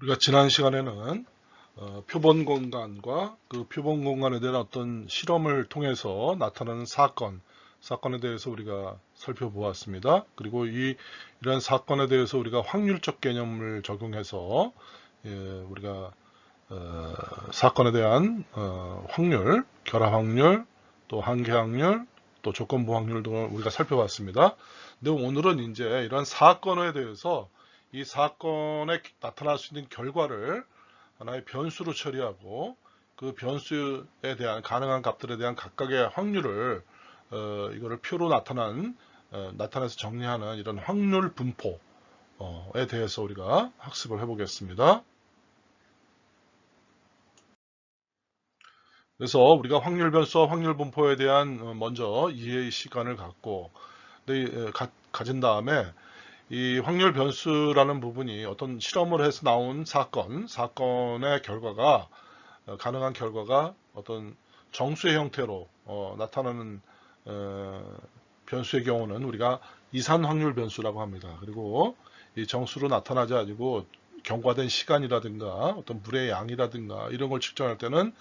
우리가 지난 시간에는 표본 공간과 그 표본 공간에 대한 어떤 실험을 통해서 나타나는 사건에 대해서 우리가 살펴보았습니다. 그리고 이런 사건에 대해서 우리가 확률적 개념을 적용해서 우리가 사건에 대한 확률, 결합 확률, 또 한계 확률, 또 조건부 확률도 우리가 살펴봤습니다. 근데 오늘은 이제 이런 사건에 대해서 이 사건에 나타날 수 있는 결과를 하나의 변수로 처리하고 그 변수에 대한 가능한 값들에 대한 각각의 확률을 이거를 표로 나타내서 정리하는 이런 확률 분포에 대해서 우리가 학습을 해보겠습니다. 그래서 우리가 확률 변수와 확률 분포에 대한 먼저 이해의 시간을 가진 다음에 이 확률 변수라는 부분이 어떤 실험을 해서 나온 사건의 결과가 가능한 결과가 어떤 정수의 형태로 나타나는 변수의 경우는 우리가 이산 확률 변수라고 합니다. 그리고 이 정수로 나타나지 않고 경과된 시간이라든가 어떤 물의 양이라든가 이런 걸 측정할 때는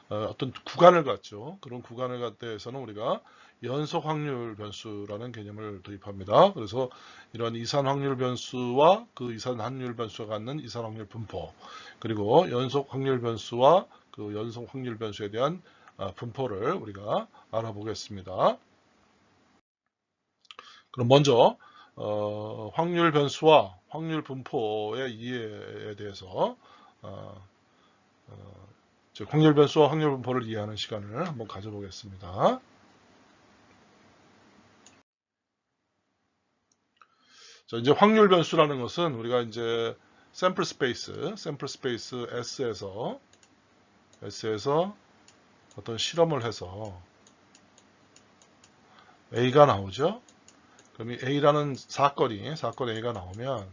어떤 구간을 갖죠. 그런 구간을 갖대해서는 우리가 연속 확률 변수라는 개념을 도입합니다. 그래서 이런 이산 확률 변수와 그 이산 확률 변수가 갖는 이산 확률 분포, 그리고 연속 확률 변수와 그 연속 확률 변수에 대한 분포를 우리가 알아보겠습니다. 그럼 먼저 확률 변수와 확률 분포의 이해에 대해서 즉 확률 변수와 확률 분포를 이해하는 시간을 한번 가져보겠습니다. 자, 이제 확률 변수라는 것은 우리가 이제 샘플 스페이스 S에서 어떤 실험을 해서 A가 나오죠. 그럼 이 A라는 사건 A가 나오면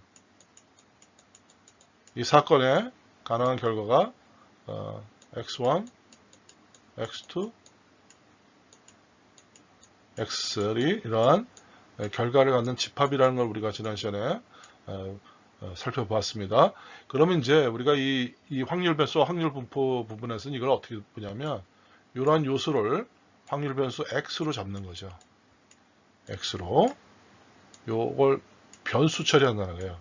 이 사건의 가능한 결과가 X1, X2, X3 이러한 결과를 갖는 집합이라는 걸 우리가 지난 시간에 살펴보았습니다. 그러면 이제 우리가 이 확률 변수와 확률 분포 부분에서는 이걸 어떻게 보냐면 이러한 요소를 확률 변수 X로 잡는 거죠. X로 요걸 변수 처리한다는 거예요.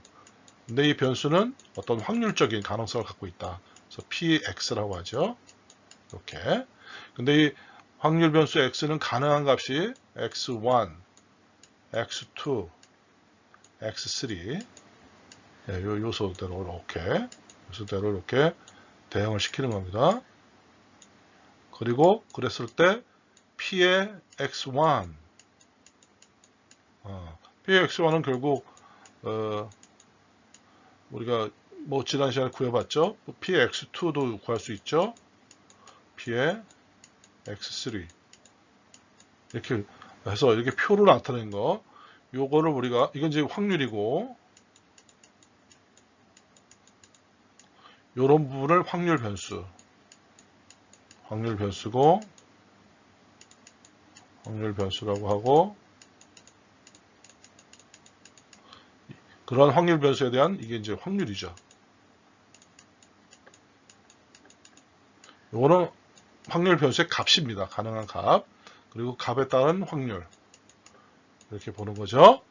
근데 이 변수는 어떤 확률적인 가능성을 갖고 있다. 그래서 PX라고 하죠. 이렇게. 근데 이 확률 변수 X는 가능한 값이 X1, X2, X3 요 요소대로 이렇게 대응을 시키는 겁니다. 그리고 그랬을 때 P의 X1 P의 X1은 결국 우리가 뭐 지난 시간에 구해봤죠. P의 X2도 구할 수 있죠. P의 X3 이렇게 해서 이렇게 표로 나타낸 거 요거를 우리가 이건 이제 확률이고 요런 부분을 확률 변수고 확률 변수라고 하고 그런 확률 변수에 대한 이게 이제 확률이죠. 요거는 확률 변수의 값입니다. 가능한 값. 그리고 값에 따른 확률. 이렇게 보는 거죠.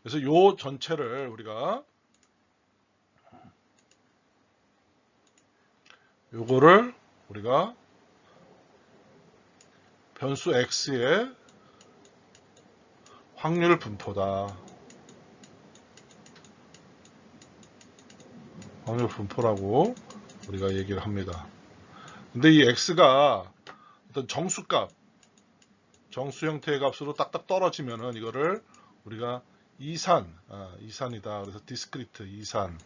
그래서 요 전체를 우리가 요거를 우리가 변수 x의 확률 분포다. 확률 분포라고 우리가 얘기를 합니다. 근데 이 x가 어떤 정수값, 정수 형태의 값으로 딱딱 떨어지면은 이거를 우리가 이산이다. 그래서 디스크리트 이산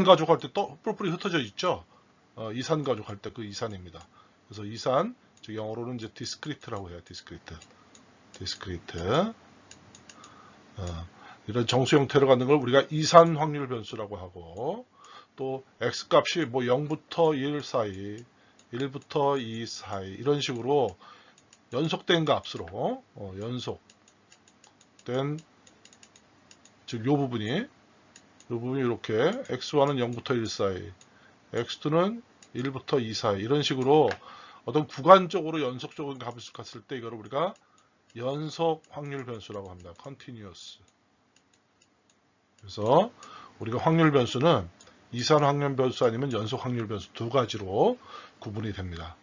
가족할 때 뿔뿔이 흩어져 있죠. 이산 가족할 때 그 이산입니다. 그래서 이산, 즉 영어로는 이제 디스크리트라고 해요. 디스크리트. 이런 정수 형태로 갖는 걸 우리가 이산 확률 변수라고 하고 또 x 값이 뭐 0부터 1 사이, 1부터 2 사이 이런 식으로 연속된 값으로 연속된 즉 요 부분이 부분이 이렇게 x1은 0부터 1 사이, x2는 1부터 2 사이 이런 식으로 어떤 구간적으로 연속적인 값을 갔을 때 이걸 우리가 연속 확률 변수라고 합니다. continuous. 그래서 우리가 확률 변수는 이산 확률 변수 아니면 연속 확률 변수 두 가지로 구분이 됩니다.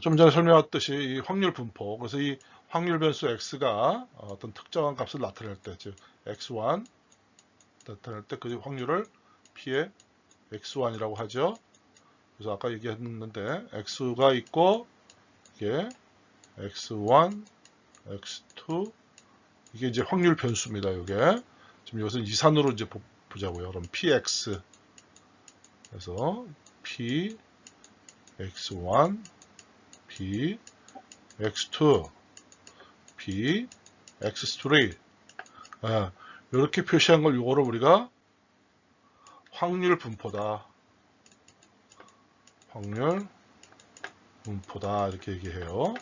좀 전에 설명했듯이 이 확률 분포, 그래서 이 확률 변수 x가 어떤 특정한 값을 나타낼 때, 즉 x1 나타낼 때 그 확률을 p의 x1이라고 하죠. 그래서 아까 얘기했는데 x가 있고 이게 x1, x2 이게 이제 확률 변수입니다. 이게 지금 이것은 이산으로 이제 보자고요. 그럼 px 그래서 p x1, p x2, p x3 이렇게 표시한 걸 이거를 우리가 확률 분포다. 확률 분포다 이렇게 얘기해요.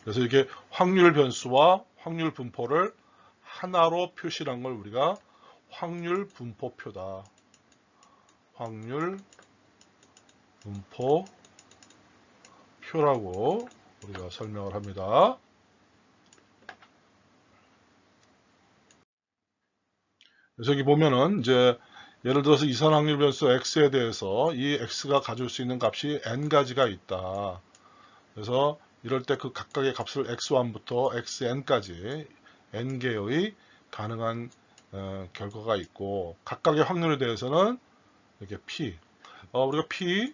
그래서 이게 확률 변수와 확률 분포를 하나로 표시한 걸 우리가 확률 분포표다. 확률 분포표라고 우리가 설명을 합니다. 그래서 여기 보면은 이제 예를 들어서 이산 확률 변수 x에 대해서 이 x가 가질 수 있는 값이 n 가지가 있다. 그래서 이럴 때 그 각각의 값을 x1부터 xn까지 n개의 가능한 결과가 있고 각각의 확률에 대해서는 이렇게 p 우리가 p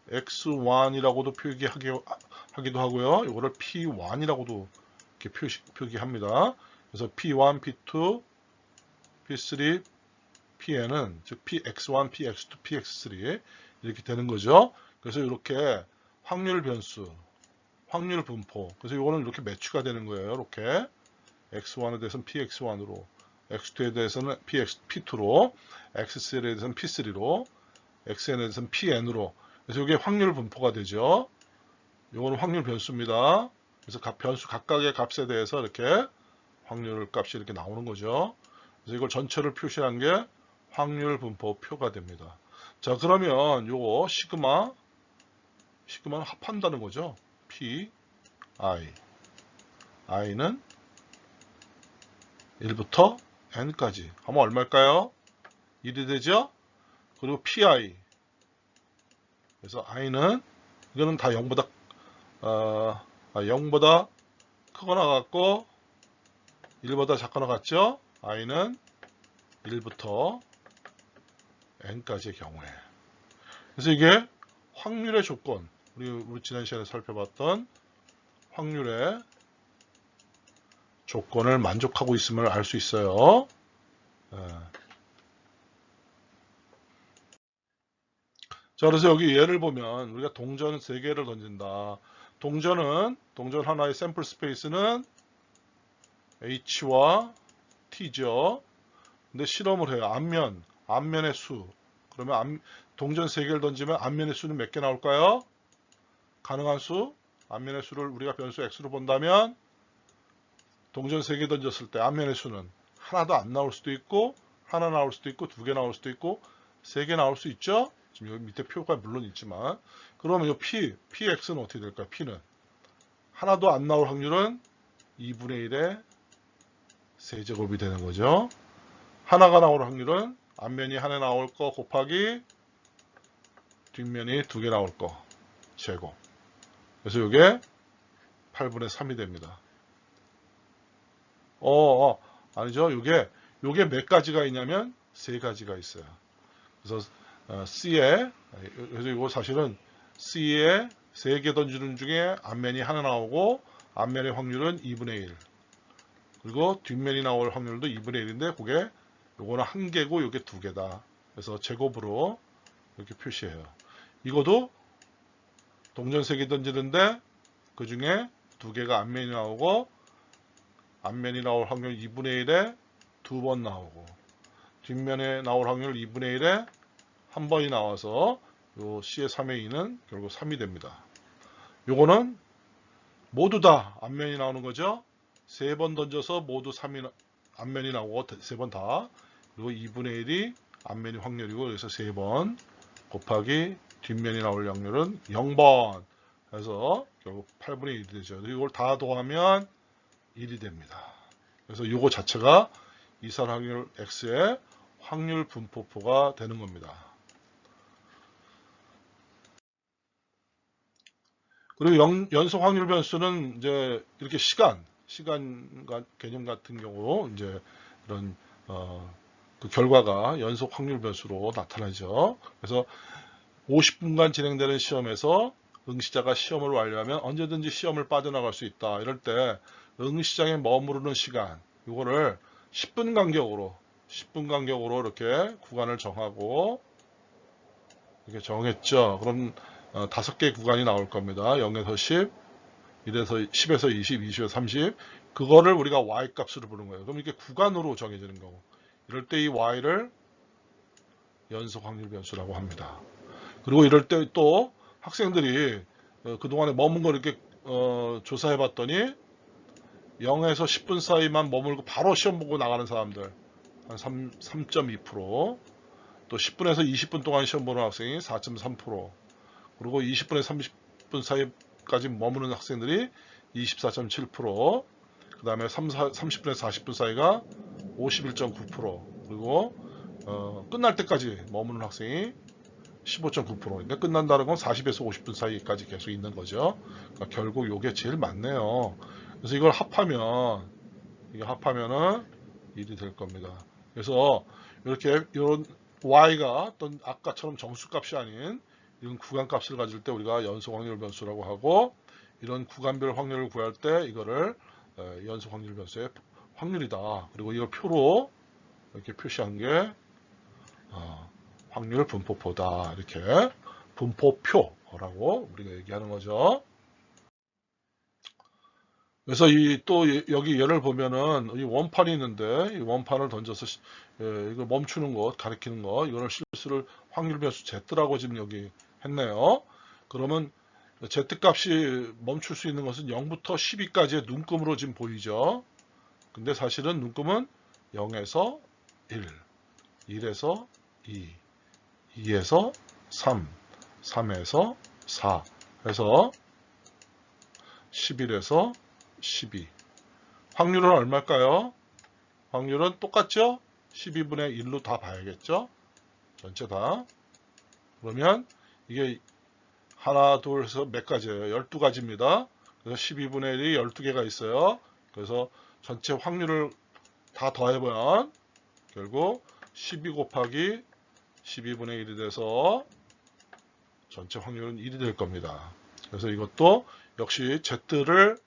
x1이라고도 표기하기도 하고요. 이거를 p1이라고도 이렇게 표기합니다. 그래서 p1, p2, p3, pn은 즉 px1, px2, px3 이렇게 되는 거죠. 그래서 이렇게 확률 변수, 확률 분포. 그래서 이거는 이렇게 매치가 되는 거예요. 이렇게 x1에 대해서는 px1으로, x2에 대해서는 p2로, x3에 대해서는 p3로, xn에 대해서는 pn으로. 그래서 이게 확률 분포가 되죠. 이거는 확률 변수입니다. 그래서 변수 각각의 값에 대해서 이렇게 확률 값이 이렇게 나오는 거죠. 그래서 이걸 전체를 표시한 게 확률 분포표가 됩니다. 자, 그러면 요거 시그마는 합한다는 거죠. P, I. I는 1부터 N까지. 하면 얼마일까요? 1이 되죠? 그리고 PI. 그래서 I는, 이거는 다 0보다, 0보다 크거나 같고, 1보다 작거나 같죠? I는 1부터 N까지의 경우에. 그래서 이게 확률의 조건, 우리 지난 시간에 살펴봤던 확률의 조건을 만족하고 있음을 알 수 있어요. 자, 그래서 여기 예를 보면 우리가 동전 3개를 던진다. 동전 하나의 샘플 스페이스는 H와 T죠. 근데 실험을 해요. 앞면의 수. 그러면 동전 3개를 던지면 앞면의 수는 몇 개 나올까요? 가능한 수, 앞면의 수를 우리가 변수 x로 본다면 동전 3개 던졌을 때 앞면의 수는 하나도 안 나올 수도 있고 하나 나올 수도 있고 2개 나올 수도 있고 3개 나올 수 있죠. 지금 여기 밑에 표가 물론 있지만 그러면 이 px는 어떻게 될까요? p는 하나도 안 나올 확률은 2분의 1의 세제곱이 되는 거죠. 하나가 나올 확률은 앞면이 하나 나올 거 곱하기 뒷면이 2개 나올 거 제곱. 그래서 이게 8분의 3이 됩니다. 아니죠. 요게 몇 가지가 있냐면 3가지가 있어요. 그래서 C에, 그래서 이거 사실은 C에 3개 던지는 중에 앞면이 하나 나오고 앞면의 확률은 2분의 1. 그리고 뒷면이 나올 확률도 2분의 1인데 그게 요거는 1개고 요게 2개다. 그래서 제곱으로 이렇게 표시해요. 이거도 동전 3개 던지는데 그 중에 2개가 앞면이 나오고 앞면이 나올 확률 2분의 1에 2번 나오고 뒷면에 나올 확률 2분의 1에 한 번이 나와서 요 C의 3의 2는 결국 3이 됩니다. 요거는 모두 다 앞면이 나오는 거죠. 3번 던져서 모두 3이 앞면이 나오고 3번 다. 그리고 2분의 1이 앞면이 확률이고 그래서 3번 곱하기 뒷면이 나올 확률은 0번. 그래서 결국 8분의 1이 되죠. 이걸 다 더하면 1이 됩니다. 그래서 이거 자체가 이산 확률 X의 확률 분포표가 되는 겁니다. 그리고 연속 확률 변수는 이제 이렇게 시간 개념 같은 경우 이제 이런 그 결과가 연속 확률 변수로 나타나죠. 그래서 50분간 진행되는 시험에서 응시자가 시험을 완료하면 언제든지 시험을 빠져나갈 수 있다. 이럴 때 응시장에 머무르는 시간 이거를 10분 간격으로 이렇게 구간을 정하고 이렇게 정했죠. 그럼 5개 구간이 나올 겁니다. 0에서 10, 10에서 20, 20에서 30. 그거를 우리가 y 값으로 부르는 거예요. 그럼 이렇게 구간으로 정해지는 거고. 이럴 때 이 y를 연속 확률 변수라고 합니다. 그리고 이럴 때 또 학생들이 그동안에 머문 걸 이렇게 조사해 봤더니 0에서 10분 사이만 머물고 바로 시험 보고 나가는 사람들 한 3.2%, 또 10분에서 20분 동안 시험 보는 학생이 4.3%, 그리고 20분에서 30분 사이까지 머무는 학생들이 24.7%, 그 다음에 30분에서 40분 사이가 51.9%, 그리고 끝날 때까지 머무는 학생이 15.9%. 그러니까 끝난다는 건 40에서 50분 사이까지 계속 있는 거죠. 그러니까 결국 이게 제일 많네요. 그래서 이걸 합하면은 1이 될 겁니다. 그래서 이렇게 이런 y가 어떤 아까처럼 정수값이 아닌 이런 구간값을 가질 때 우리가 연속 확률 변수라고 하고, 이런 구간별 확률을 구할 때 이거를 연속 확률 변수의 확률이다. 그리고 이걸 표로 이렇게 표시한 게 확률 분포표다. 이렇게 분포표라고 우리가 얘기하는 거죠. 그래서 또 여기 예를 보면은 이 원판이 있는데 이 원판을 던져서 이거 멈추는 것, 가리키는 것, 이거를 실수를 확률 변수 Z라고 지금 여기 했네요. 그러면 Z값이 멈출 수 있는 것은 0부터 12까지의 눈금으로 지금 보이죠. 근데 사실은 눈금은 0에서 1, 1에서 2, 2에서 3, 3에서 4 해서 11에서 12. 확률은 얼마일까요? 확률은 똑같죠? 12분의 1로 다 봐야겠죠? 전체 다. 그러면 이게 하나, 둘, 해서 몇 가지예요? 12가지입니다. 그래서 12분의 1이 12개가 있어요. 그래서 전체 확률을 다 더해보면 결국 12 곱하기 12분의 1이 돼서 전체 확률은 1이 될 겁니다. 그래서 이것도 역시 Z를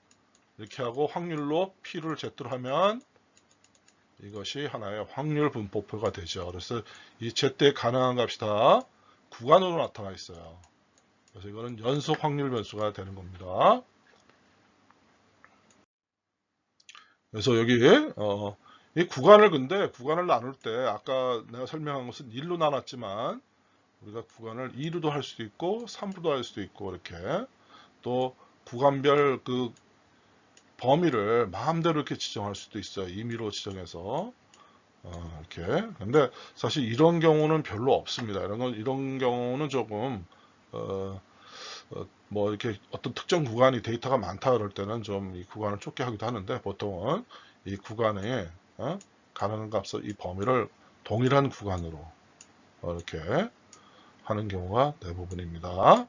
이렇게 하고 확률로 P를 Z로 하면 이것이 하나의 확률 분포표가 되죠. 그래서 이 Z의 가능한 값이 다 구간으로 나타나 있어요. 그래서 이거는 연속 확률 변수가 되는 겁니다. 그래서 여기 이 구간을 근데 구간을 나눌 때 아까 내가 설명한 것은 1로 나눴지만 우리가 구간을 2로도 할 수도 있고 3로도 할 수도 있고 이렇게 또 구간별 그 범위를 마음대로 이렇게 지정할 수도 있어요. 임의로 지정해서 이렇게. 근데 사실 이런 경우는 별로 없습니다. 이런 경우는 조금 뭐 이렇게 어떤 특정 구간이 데이터가 많다 그럴 때는 좀 이 구간을 좁게 하기도 하는데 보통은 이 구간에 가능한 값을 이 범위를 동일한 구간으로 이렇게 하는 경우가 대부분입니다.